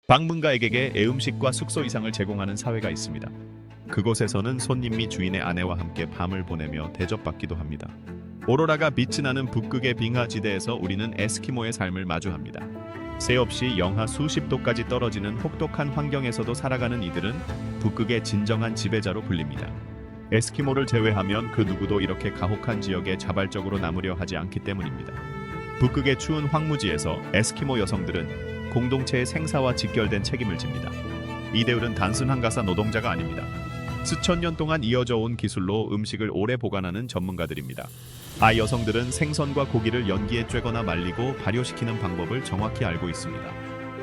방문가에게 애음식과 숙소 이상을 제공하는 사회가 있습니다. 그곳에서는 손님 및 주인의 아내와 함께 밤을 보내며 대접받기도 합니다. 오로라가 빛이 나는 북극의 빙하지대에서 우리는 에스키모의 삶을 마주합니다. 새 없이 영하 수십 도까지 떨어지는 혹독한 환경에서도 살아가는 이들은 북극의 진정한 지배자로 불립니다. 에스키모를 제외하면 그 누구도 이렇게 가혹한 지역에 자발적으로 남으려 하지 않기 때문입니다. 북극의 추운 황무지에서 에스키모 여성들은 공동체의 생사와 직결된 책임을 집니다. 이들은 단순 한가사 노동자가 아닙니다. 수천 년 동안 이어져 온 기술로 음식을 오래 보관하는 전문가들입니다. 여성들은 생선과 고기를 연기에 쬐거나 말리고 발효시키는 방법을 정확히 알고 있습니다.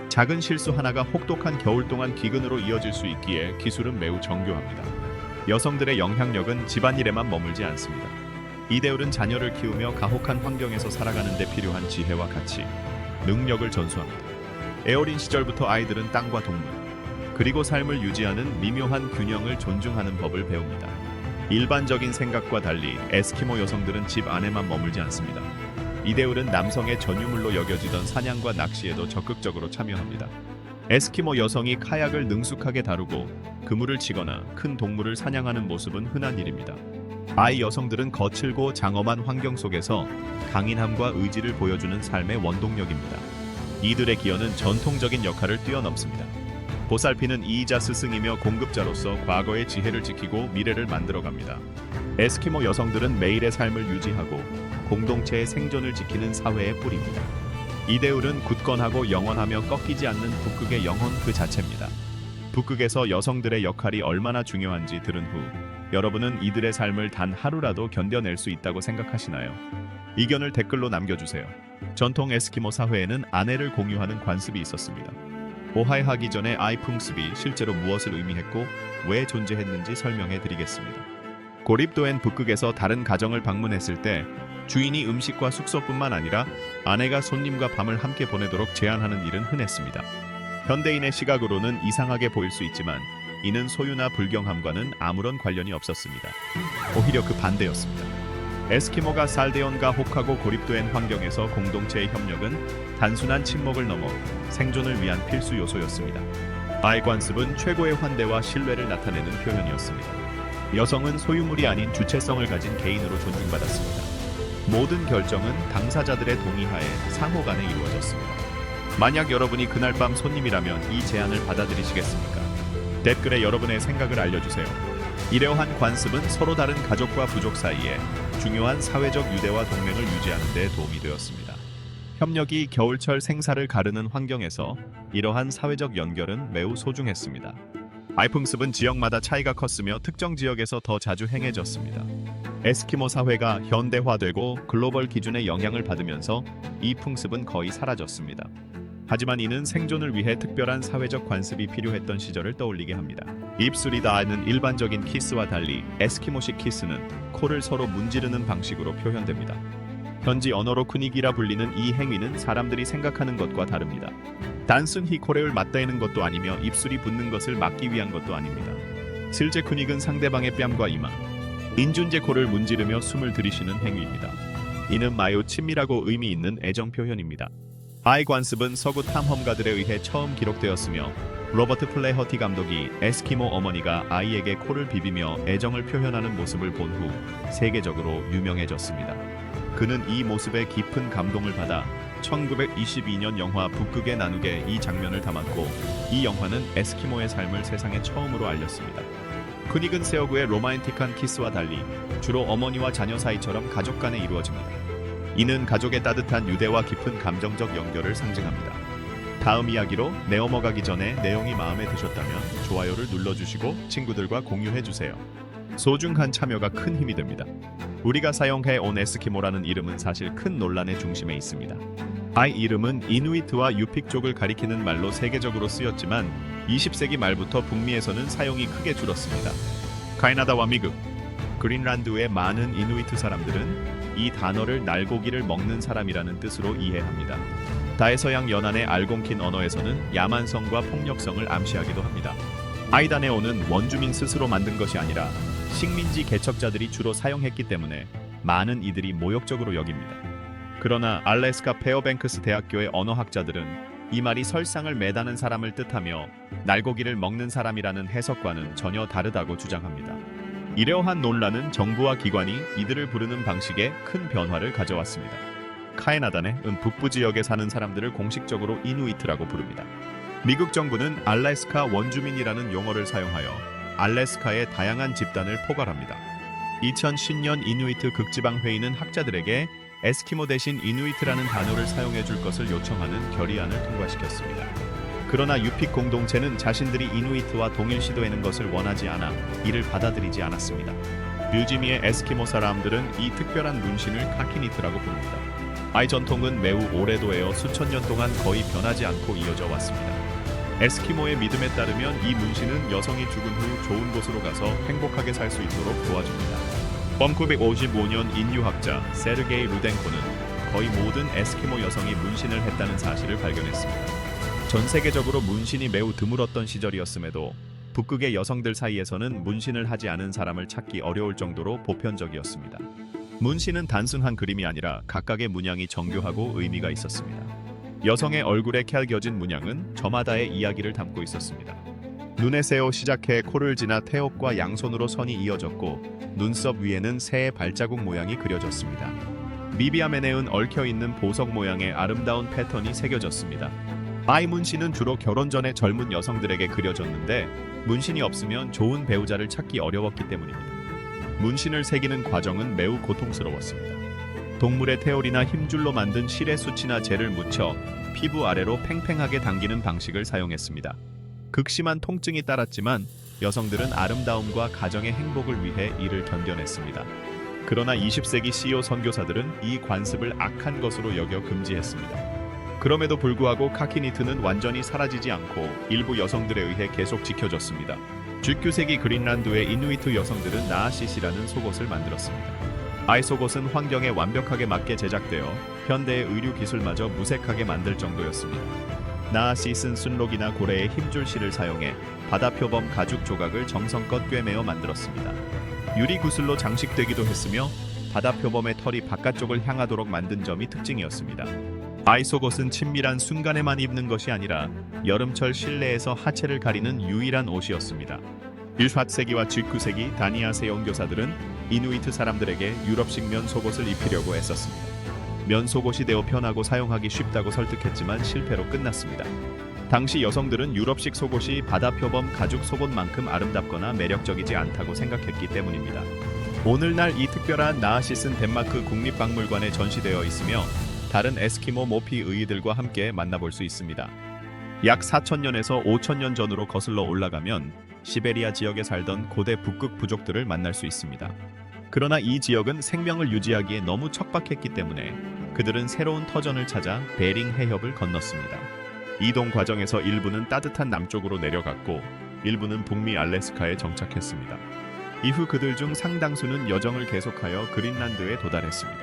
작은 실수 하나가 혹독한 겨울 동안 기근으로 이어질 수 있기에 기술은 매우 정교합니다. 여성들의 영향력은 집안일에만 머물지 않습니다. 이데울은 자녀를 키우며 가혹한 환경에서 살아가는 데 필요한 지혜와 가치, 능력을 전수합니다. 애어린 시절부터 아이들은 땅과 동물, 그리고 삶을 유지하는 미묘한 균형을 존중하는 법을 배웁니다. 일반적인 생각과 달리 에스키모 여성들은 집 안에만 머물지 않습니다. 이데울은 남성의 전유물로 여겨지던 사냥과 낚시에도 적극적으로 참여합니다. 에스키모 여성이 카약을 능숙하게 다루고 그물을 치거나 큰 동물을 사냥하는 모습은 흔한 일입니다. 여성들은 거칠고 장엄한 환경 속에서 강인함과 의지를 보여주는 삶의 원동력입니다. 이들의 기여는 전통적인 역할을 뛰어넘습니다. 보살피는 이이자 스승이며 공급자로서 과거의 지혜를 지키고 미래를 만들어갑니다. 에스키모 여성들은 매일의 삶을 유지하고 공동체의 생존을 지키는 사회의 뿌리입니다. 이데울은 굳건하고 영원하며 꺾이지 않는 북극의 영혼 그 자체입니다. 북극에서 여성들의 역할이 얼마나 중요한지 들은 후 여러분은 이들의 삶을 단 하루라도 견뎌낼 수 있다고 생각하시나요? 의견을 댓글로 남겨주세요. 전통 에스키모 사회에는 아내를 공유하는 관습이 있었습니다. 오하이하기 전에 풍습이 실제로 무엇을 의미했고 왜 존재했는지 설명해 드리겠습니다. 고립도엔 북극에서 다른 가정을 방문했을 때 주인이 음식과 숙소뿐만 아니라 아내가 손님과 밤을 함께 보내도록 제안하는 일은 흔했습니다. 현대인의 시각으로는 이상하게 보일 수 있지만 이는 소유나 불경함과는 아무런 관련이 없었습니다. 오히려 그 반대였습니다. 에스키모가 살데온과 혹하고 고립도엔 환경에서 공동체의 협력은 단순한 침묵을 넘어 생존을 위한 필수 요소였습니다. 관습은 최고의 환대와 신뢰를 나타내는 표현이었습니다. 여성은 소유물이 아닌 주체성을 가진 개인으로 존중받았습니다. 모든 결정은 당사자들의 동의하에 상호간에 이루어졌습니다. 만약 여러분이 그날 밤 손님이라면 이 제안을 받아들이시겠습니까? 댓글에 여러분의 생각을 알려주세요. 이러한 관습은 서로 다른 가족과 부족 사이에 중요한 사회적 유대와 동맹을 유지하는 데 도움이 되었습니다. 협력이 겨울철 생사를 가르는 환경에서 이러한 사회적 연결은 매우 소중했습니다. 풍습은 지역마다 차이가 컸으며 특정 지역에서 더 자주 행해졌습니다. 에스키모 사회가 현대화되고 글로벌 기준의 영향을 받으면서 이 풍습은 거의 사라졌습니다. 하지만 이는 생존을 위해 특별한 사회적 관습이 필요했던 시절을 떠올리게 합니다. 입술이 닿는 일반적인 키스와 달리 에스키모식 키스는 코를 서로 문지르는 방식으로 표현됩니다. 현지 언어로 쿠닉이라 불리는 이 행위는 사람들이 생각하는 것과 다릅니다. 단순히 코레를 맞대는 것도 아니며 입술이 붙는 것을 막기 위한 것도 아닙니다. 실제 쿠닉은 상대방의 뺨과 이마, 인중제 코를 문지르며 숨을 들이쉬는 행위입니다. 이는 매우 친밀하고 의미 있는 애정 표현입니다. 관습은 서구 탐험가들에 의해 처음 기록되었으며 로버트 플레허티 감독이 에스키모 어머니가 아이에게 코를 비비며 애정을 표현하는 모습을 본 후 세계적으로 유명해졌습니다. 그는 이 모습에 깊은 감동을 받아 1922년 영화 북극의 나누게 이 장면을 담았고 이 영화는 에스키모의 삶을 세상에 처음으로 알렸습니다. 쿠닉은 세어구의 로맨틱한 키스와 달리 주로 어머니와 자녀 사이처럼 가족 간에 이루어집니다. 이는 가족의 따뜻한 유대와 깊은 감정적 연결을 상징합니다. 다음 이야기로 내어먹기 전에 내용이 마음에 드셨다면 좋아요를 눌러주시고 친구들과 공유해주세요. 소중한 참여가 큰 힘이 됩니다. 우리가 사용해온 에스키모라는 이름은 사실 큰 논란의 중심에 있습니다. 이름은 이누이트와 유픽족을 가리키는 말로 세계적으로 쓰였지만 20세기 말부터 북미에서는 사용이 크게 줄었습니다. 캐나다와 미국, 그린란드의 많은 이누이트 사람들은 이 단어를 날고기를 먹는 사람이라는 뜻으로 이해합니다. 다해서양 연안의 알곤킨 언어에서는 야만성과 폭력성을 암시하기도 합니다. 아이다네오는 원주민 스스로 만든 것이 아니라 식민지 개척자들이 주로 사용했기 때문에 많은 이들이 모욕적으로 여깁니다. 그러나 알래스카 페어뱅크스 대학교의 언어학자들은 이 말이 설상을 매다는 사람을 뜻하며 날고기를 먹는 사람이라는 해석과는 전혀 다르다고 주장합니다. 이러한 논란은 정부와 기관이 이들을 부르는 방식에 큰 변화를 가져왔습니다. 카에나단의 북부 지역에 사는 사람들을 공식적으로 이누이트라고 부릅니다. 미국 정부는 알래스카 원주민이라는 용어를 사용하여 알래스카의 다양한 집단을 포괄합니다. 2010년 이누이트 극지방 회의는 학자들에게 에스키모 대신 이누이트라는 단어를 사용해 줄 것을 요청하는 결의안을 통과시켰습니다. 그러나 유픽 공동체는 자신들이 이누이트와 동일시되는 것을 원하지 않아 이를 받아들이지 않았습니다. 뮤지미의 에스키모 사람들은 이 특별한 문신을 카키니트라고 부릅니다. 이 전통은 매우 오래도에어 수천 년 동안 거의 변하지 않고 이어져 왔습니다. 에스키모의 믿음에 따르면 이 문신은 여성이 죽은 후 좋은 곳으로 가서 행복하게 살 수 있도록 도와줍니다. 1955년 인류학자 세르게이 루덴코는 거의 모든 에스키모 여성이 문신을 했다는 사실을 발견했습니다. 전 세계적으로 문신이 매우 드물었던 시절이었음에도 북극의 여성들 사이에서는 문신을 하지 않은 사람을 찾기 어려울 정도로 보편적이었습니다. 문신은 단순한 그림이 아니라 각각의 문양이 정교하고 의미가 있었습니다. 여성의 얼굴에 캘겨진 문양은 저마다의 이야기를 담고 있었습니다. 눈에 세워 시작해 코를 지나 태옥과 양손으로 선이 이어졌고 눈썹 위에는 새의 발자국 모양이 그려졌습니다. 미비함에 내은 얽혀있는 보석 모양의 아름다운 패턴이 새겨졌습니다. 이 문신은 주로 결혼 전에 젊은 여성들에게 그려졌는데 문신이 없으면 좋은 배우자를 찾기 어려웠기 때문입니다. 문신을 새기는 과정은 매우 고통스러웠습니다. 동물의 태올이나 힘줄로 만든 실의 수치나 젤을 묻혀 피부 아래로 팽팽하게 당기는 방식을 사용했습니다. 극심한 통증이 따랐지만 여성들은 아름다움과 가정의 행복을 위해 이를 견뎌냈습니다. 그러나 20세기 시오 선교사들은 이 관습을 악한 것으로 여겨 금지했습니다. 그럼에도 불구하고 카키니트는 완전히 사라지지 않고 일부 여성들에 의해 계속 지켜졌습니다. 19세기 그린란드의 이누이트 여성들은 나아시시라는 속옷을 만들었습니다. 이 속옷은 환경에 완벽하게 맞게 제작되어 현대의 의류 기술마저 무색하게 만들 정도였습니다. 나아시스는 순록이나 고래의 힘줄 실을 사용해 바다 표범 가죽 조각을 정성껏 꿰매어 만들었습니다. 유리 구슬로 장식되기도 했으며 바다 표범의 털이 바깥쪽을 향하도록 만든 점이 특징이었습니다. 이 속옷은 친밀한 순간에만 입는 것이 아니라 여름철 실내에서 하체를 가리는 유일한 옷이었습니다. 18세기와 19세기 다니아 세용교사들은 이누이트 사람들에게 유럽식 면 속옷을 입히려고 애썼습니다. 면 속옷이 되어 편하고 사용하기 쉽다고 설득했지만 실패로 끝났습니다. 당시 여성들은 유럽식 속옷이 바다 표범 가죽 속옷만큼 아름답거나 매력적이지 않다고 생각했기 때문입니다. 오늘날 이 특별한 나아시스는 덴마크 국립박물관에 전시되어 있으며 다른 에스키모 모피 의이들과 함께 만나볼 수 있습니다. 약 4,000년에서 5,000년 전으로 거슬러 올라가면 시베리아 지역에 살던 고대 북극 부족들을 만날 수 있습니다. 그러나 이 지역은 생명을 유지하기에 너무 척박했기 때문에 그들은 새로운 터전을 찾아 베링 해협을 건넜습니다. 이동 과정에서 일부는 따뜻한 남쪽으로 내려갔고 일부는 북미 알래스카에 정착했습니다. 이후 그들 중 상당수는 여정을 계속하여 그린란드에 도달했습니다.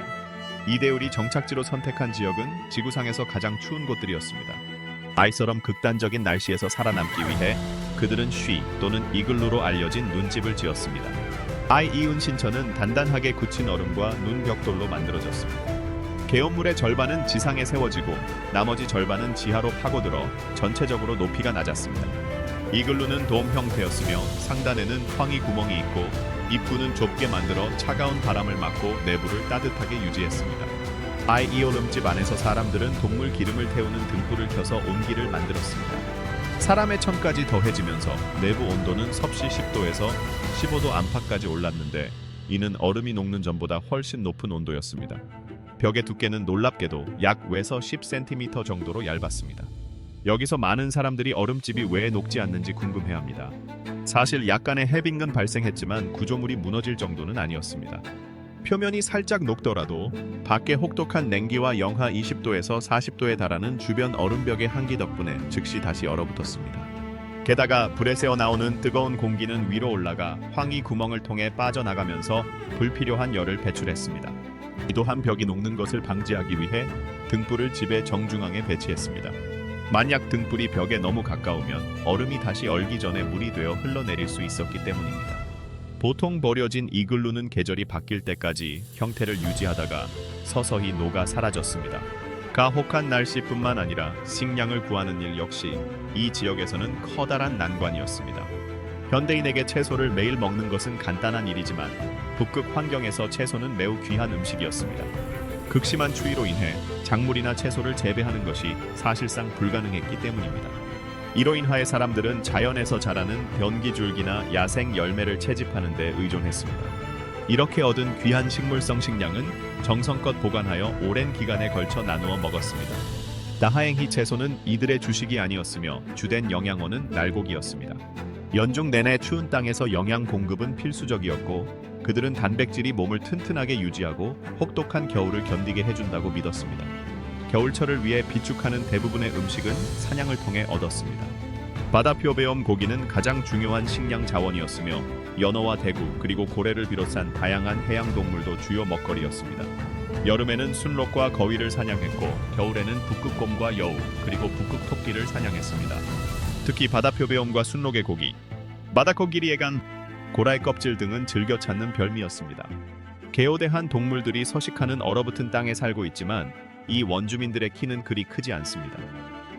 이대울이 정착지로 선택한 지역은 지구상에서 가장 추운 곳들이었습니다. 이처럼 극단적인 날씨에서 살아남기 위해 그들은 쉬 또는 이글루로 알려진 눈집을 지었습니다. 이운 신천은 단단하게 굳힌 얼음과 눈 벽돌로 만들어졌습니다. 계엄물의 절반은 지상에 세워지고 나머지 절반은 지하로 파고들어 전체적으로 높이가 낮았습니다. 이글루는 돔 형태였으며 상단에는 황희 구멍이 있고 입구는 좁게 만들어 차가운 바람을 막고 내부를 따뜻하게 유지했습니다. 이 얼음집 안에서 사람들은 동물 기름을 태우는 등불을 켜서 온기를 만들었습니다. 사람의 천까지 더해지면서 내부 온도는 섭씨 10도에서 15도 안팎까지 올랐는데 이는 얼음이 녹는 전보다 훨씬 높은 온도였습니다. 벽의 두께는 놀랍게도 약 외서 10cm 정도로 얇았습니다. 여기서 많은 사람들이 얼음집이 왜 녹지 않는지 궁금해합니다. 사실 약간의 해빙은 발생했지만 구조물이 무너질 정도는 아니었습니다. 표면이 살짝 녹더라도 밖의 혹독한 냉기와 영하 20도에서 40도에 달하는 주변 얼음벽의 한기 덕분에 즉시 다시 얼어붙었습니다. 게다가 불에서 나오는 뜨거운 공기는 위로 올라가 황희 구멍을 통해 빠져나가면서 불필요한 열을 배출했습니다. 이 또한 벽이 녹는 것을 방지하기 위해 등불을 집의 정중앙에 배치했습니다. 만약 등불이 벽에 너무 가까우면 얼음이 다시 얼기 전에 물이 되어 흘러내릴 수 있었기 때문입니다. 보통 버려진 이글루는 계절이 바뀔 때까지 형태를 유지하다가 서서히 녹아 사라졌습니다. 가혹한 날씨뿐만 아니라 식량을 구하는 일 역시 이 지역에서는 커다란 난관이었습니다. 현대인에게 채소를 매일 먹는 것은 간단한 일이지만 북극 환경에서 채소는 매우 귀한 음식이었습니다. 극심한 추위로 인해 작물이나 채소를 재배하는 것이 사실상 불가능했기 때문입니다. 이로 인하여 사람들은 자연에서 자라는 변기줄기나 야생 열매를 채집하는 데 의존했습니다. 이렇게 얻은 귀한 식물성 식량은 정성껏 보관하여 오랜 기간에 걸쳐 나누어 먹었습니다. 다행히 채소는 이들의 주식이 아니었으며 주된 영양원은 날고기였습니다. 연중 내내 추운 땅에서 영양 공급은 필수적이었고 그들은 단백질이 몸을 튼튼하게 유지하고 혹독한 겨울을 견디게 해준다고 믿었습니다. 겨울철을 위해 비축하는 대부분의 음식은 사냥을 통해 얻었습니다. 바다표배엄 고기는 가장 중요한 식량 자원이었으며 연어와 대구 그리고 고래를 비롯한 다양한 해양 동물도 주요 먹거리였습니다. 여름에는 순록과 거위를 사냥했고 겨울에는 북극곰과 여우 그리고 북극 토끼를 사냥했습니다. 특히 바다표배엄과 순록의 고기, 바다코끼리에간, 고라의 껍질 등은 즐겨 찾는 별미였습니다. 개오대한 동물들이 서식하는 얼어붙은 땅에 살고 있지만 이 원주민들의 키는 그리 크지 않습니다.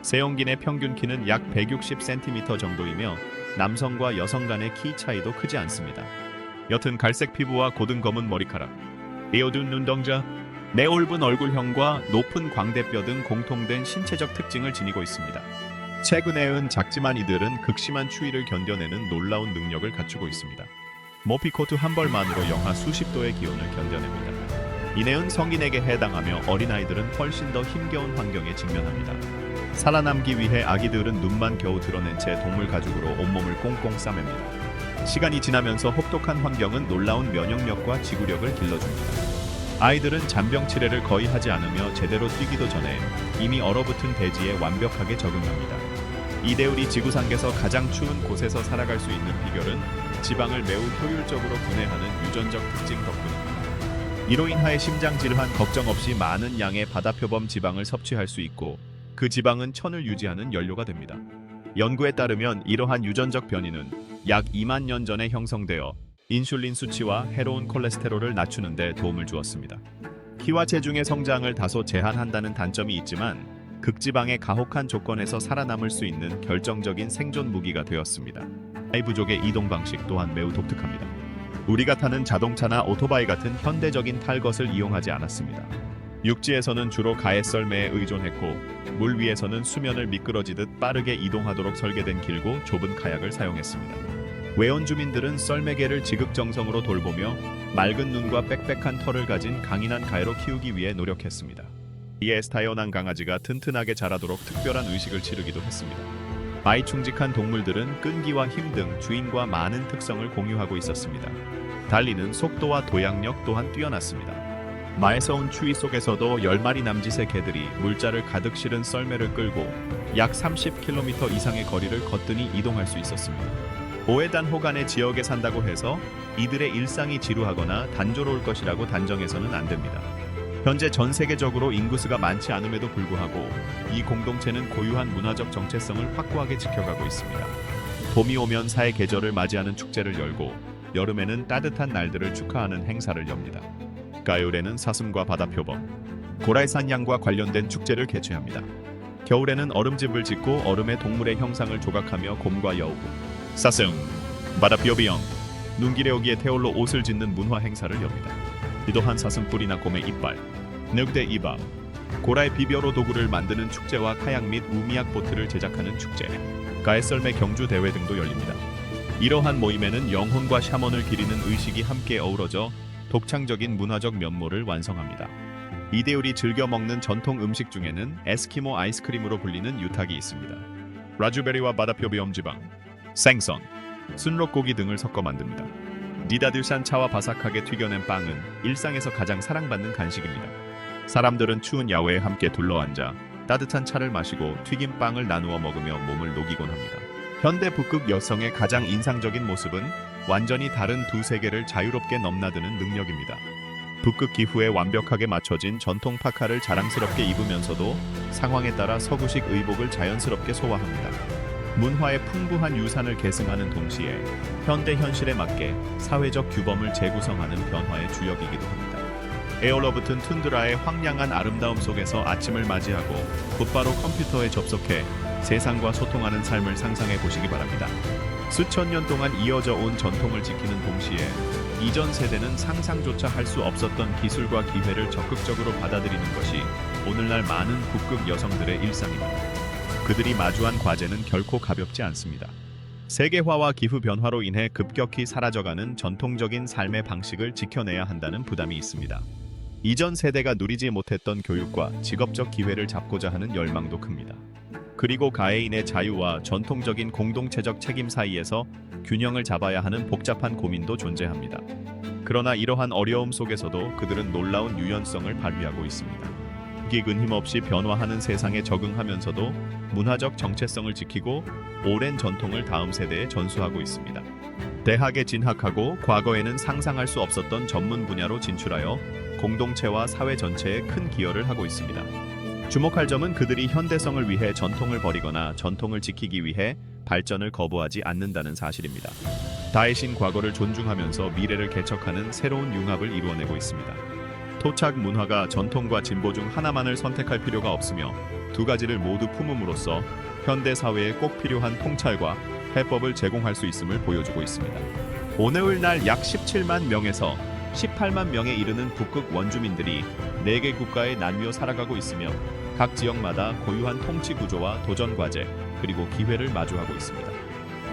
세용긴의 평균 키는 약 160cm 정도이며 남성과 여성 간의 키 차이도 크지 않습니다. 옅은 갈색 피부와 고든 검은 머리카락, 에어둔 눈동자, 내올분 얼굴형과 높은 광대뼈 등 공통된 신체적 특징을 지니고 있습니다. 최근에는 작지만 이들은 극심한 추위를 견뎌내는 놀라운 능력을 갖추고 있습니다. 모피코트 한 벌만으로 영하 수십 도의 기온을 견뎌냅니다. 이내은 성인에게 해당하며 어린아이들은 훨씬 더 힘겨운 환경에 직면합니다. 살아남기 위해 아기들은 눈만 겨우 드러낸 채 동물 가죽으로 온몸을 꽁꽁 싸맵니다. 시간이 지나면서 혹독한 환경은 놀라운 면역력과 지구력을 길러줍니다. 아이들은 잔병 치레를 거의 하지 않으며 제대로 뛰기도 전에 이미 얼어붙은 대지에 완벽하게 적응합니다. 이대울이 지구상에서 가장 추운 곳에서 살아갈 수 있는 비결은 지방을 매우 효율적으로 분해하는 유전적 특징 덕분입니다. 이로 인하여 심장 질환 걱정 없이 많은 양의 바다표범 지방을 섭취할 수 있고 그 지방은 천을 유지하는 연료가 됩니다. 연구에 따르면 이러한 유전적 변이는 약 2만 년 전에 형성되어 인슐린 수치와 해로운 콜레스테롤을 낮추는 데 도움을 주었습니다. 키와 체중의 성장을 다소 제한한다는 단점이 있지만 극지방의 가혹한 조건에서 살아남을 수 있는 결정적인 생존 무기가 되었습니다. 아이 부족의 이동 방식 또한 매우 독특합니다. 우리가 타는 자동차나 오토바이 같은 현대적인 탈 것을 이용하지 않았습니다. 육지에서는 주로 가해 썰매에 의존했고 물 위에서는 수면을 미끄러지듯 빠르게 이동하도록 설계된 길고 좁은 카약을 사용했습니다. 외원 주민들은 썰매개를 지극정성으로 돌보며 맑은 눈과 빽빽한 털을 가진 강인한 가해로 키우기 위해 노력했습니다. 이에 타연한 강아지가 튼튼하게 자라도록 특별한 의식을 치르기도 했습니다. 아이 충직한 동물들은 끈기와 힘 등 주인과 많은 특성을 공유하고 있었습니다. 달리는 속도와 도약력 또한 뛰어났습니다. 마에서 온 추위 속에서도 10마리 남짓의 개들이 물자를 가득 실은 썰매를 끌고 약 30km 이상의 거리를 거뜬히 이동할 수 있었습니다. 오해단 호간의 지역에 산다고 해서 이들의 일상이 지루하거나 단조로울 것이라고 단정해서는 안 됩니다. 현재 전 세계적으로 인구수가 많지 않음에도 불구하고 이 공동체는 고유한 문화적 정체성을 확고하게 지켜가고 있습니다. 봄이 오면 사의 계절을 맞이하는 축제를 열고 여름에는 따뜻한 날들을 축하하는 행사를 엽니다. 가을에는 사슴과 바다표범, 고라의 산양과 관련된 축제를 개최합니다. 겨울에는 얼음집을 짓고 얼음에 동물의 형상을 조각하며 곰과 여우, 사슴, 바다표비형, 눈기레오기의 태올로 옷을 짓는 문화 행사를 엽니다. 이도한 사슴뿔이나 곰의 이빨, 늑대 이박, 고라의 비벼로 도구를 만드는 축제와 카약 및 우미약 보트를 제작하는 축제, 가해썰매 경주 대회 등도 열립니다. 이러한 모임에는 영혼과 샤먼을 기리는 의식이 함께 어우러져 독창적인 문화적 면모를 완성합니다. 이대울이 즐겨 먹는 전통 음식 중에는 에스키모 아이스크림으로 불리는 유탁이 있습니다. 라즈베리와 바다표비엄 지방, 생선, 순록고기 등을 섞어 만듭니다. 니다들산 차와 바삭하게 튀겨낸 빵은 일상에서 가장 사랑받는 간식입니다. 사람들은 추운 야외에 함께 둘러앉아 따뜻한 차를 마시고 튀긴 빵을 나누어 먹으며 몸을 녹이곤 합니다. 현대 북극 여성의 가장 인상적인 모습은 완전히 다른 두 세계를 자유롭게 넘나드는 능력입니다. 북극 기후에 완벽하게 맞춰진 전통 파카를 자랑스럽게 입으면서도 상황에 따라 서구식 의복을 자연스럽게 소화합니다. 문화의 풍부한 유산을 계승하는 동시에 현대 현실에 맞게 사회적 규범을 재구성하는 변화의 주역이기도 합니다. 에어러붙은 툰드라의 황량한 아름다움 속에서 아침을 맞이하고 곧바로 컴퓨터에 접속해 세상과 소통하는 삶을 상상해 보시기 바랍니다. 수천 년 동안 이어져 온 전통을 지키는 동시에 이전 세대는 상상조차 할 수 없었던 기술과 기회를 적극적으로 받아들이는 것이 오늘날 많은 북극 여성들의 일상입니다. 그들이 마주한 과제는 결코 가볍지 않습니다. 세계화와 기후 변화로 인해 급격히 사라져가는 전통적인 삶의 방식을 지켜내야 한다는 부담이 있습니다. 이전 세대가 누리지 못했던 교육과 직업적 기회를 잡고자 하는 열망도 큽니다. 그리고 가해인의 자유와 전통적인 공동체적 책임 사이에서 균형을 잡아야 하는 복잡한 고민도 존재합니다. 그러나 이러한 어려움 속에서도 그들은 놀라운 유연성을 발휘하고 있습니다. 기근 힘없이 변화하는 세상에 적응하면서도 문화적 정체성을 지키고 오랜 전통을 다음 세대에 전수하고 있습니다. 대학에 진학하고 과거에는 상상할 수 없었던 전문 분야로 진출하여 공동체와 사회 전체에 큰 기여를 하고 있습니다. 주목할 점은 그들이 현대성을 위해 전통을 버리거나 전통을 지키기 위해 발전을 거부하지 않는다는 사실입니다. 다해신 과거를 존중하면서 미래를 개척하는 새로운 융합을 이루어내고 있습니다. 토착 문화가 전통과 진보 중 하나만을 선택할 필요가 없으며 두 가지를 모두 품음으로써 현대 사회에 꼭 필요한 통찰과 해법을 제공할 수 있음을 보여주고 있습니다. 오늘날 약 17만 명에서 18만 명에 이르는 북극 원주민들이 4개 국가에 나뉘어 살아가고 있으며 각 지역마다 고유한 통치 구조와 도전 과제, 그리고 기회를 마주하고 있습니다.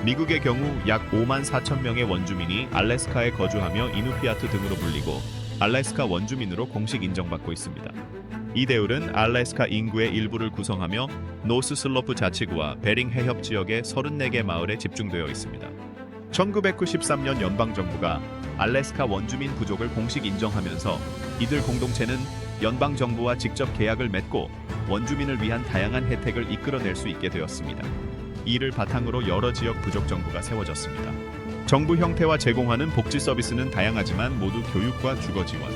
미국의 경우 약 5만 4천 명의 원주민이 알래스카에 거주하며 이누피아트 등으로 불리고 알래스카 원주민으로 공식 인정받고 있습니다. 이 대울은 알래스카 인구의 일부를 구성하며 노스 슬로프 자치구와 베링 해협 지역의 34개 마을에 집중되어 있습니다. 1993년 연방정부가 알래스카 원주민 부족을 공식 인정하면서 이들 공동체는 연방정부와 직접 계약을 맺고 원주민을 위한 다양한 혜택을 이끌어낼 수 있게 되었습니다. 이를 바탕으로 여러 지역 부족 정부가 세워졌습니다. 정부 형태와 제공하는 복지 서비스는 다양하지만 모두 교육과 주거 지원,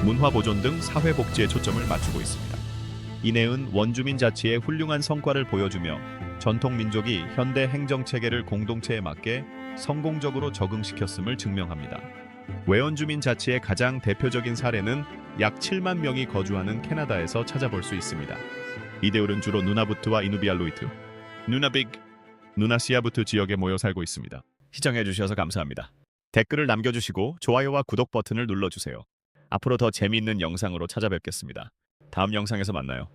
문화 보존 등 사회 복지에 초점을 맞추고 있습니다. 이내은 원주민 자치의 훌륭한 성과를 보여주며 전통 민족이 현대 행정 체계를 공동체에 맞게 성공적으로 적응시켰음을 증명합니다. 외원주민 자치의 가장 대표적인 사례는 약 7만 명이 거주하는 캐나다에서 찾아볼 수 있습니다. 이데울은 주로 누나부트와 이누비알로이트, 누나빅, 누나시아부트 지역에 모여 살고 있습니다. 시청해주셔서 감사합니다. 댓글을 남겨주시고 좋아요와 구독 버튼을 눌러주세요. 앞으로 더 재미있는 영상으로 찾아뵙겠습니다. 다음 영상에서 만나요.